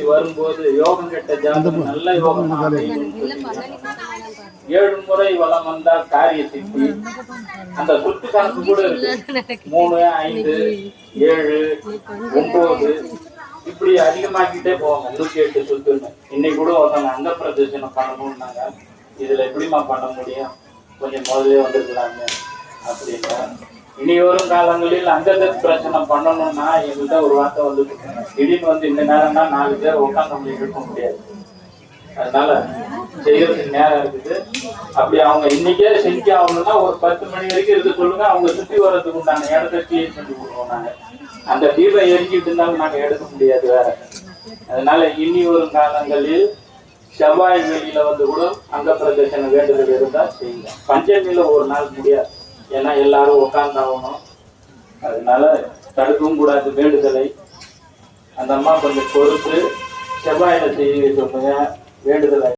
வரும்போது யோகம் கெட்ட ஜாதகம் நல்ல யோகம் 7 முறை வளம் வந்தால் காரிய சித்தி. அந்த சொத்து கணக்கு கூட இருக்கு. 3, 5, 7, 9 இப்படி அதிகமாக்கிட்டே போவாங்க. 108 சொத்துன்னு. இன்னைக்கு கூட ஒருத்தவங்க அங்க பிரதர்சனம் பண்ணணும்னாங்க. இதுல எப்படிமா பண்ண முடியும், கொஞ்சம் முதலே வந்துருக்கலாங்க அப்படின்னா. இனி வரும் காலங்களில் அங்க பிரச்சனை பண்ணணும்னா எங்கள்கிட்ட ஒரு வார்த்தை வந்து திடீர்னு வந்து இந்த நேரம்னா 4 பேர் உட்காந்து இருக்க முடியாது. அதனால செய்யறதுக்கு நேரம் இருக்குது. அப்படி அவங்க இன்னைக்கே செஞ்சு ஆகணும்னா ஒரு 10 மணி வரைக்கும் இருக்க சொல்லுங்க. அவங்க சுற்றி வர்றதுக்கு உண்டான இடத்த கிளீன் பண்ணி கொடுப்போம். நாங்க அந்த தீபம் எரிஞ்சிட்டு இருந்தாலும் நாங்க எடுக்க முடியாது வேற. அதனால இனி வரும் காலங்களில் செவ்வாய் வெளியில வந்து கூட அங்க பிரதர்சன வேண்டுதல் இருந்தா செய்யுங்க. பஞ்சமியில ஒரு நாள் முடியாது, ஏன்னா எல்லாரும் உட்கார்ந்தாகணும். அதனால தடுக்கவும் கூடாது வேண்டுதலை. அந்த அம்மா கொஞ்சம் பொறுத்து செவ்வாயில செய்ய சொல்லுங்க வேண்டுதலை.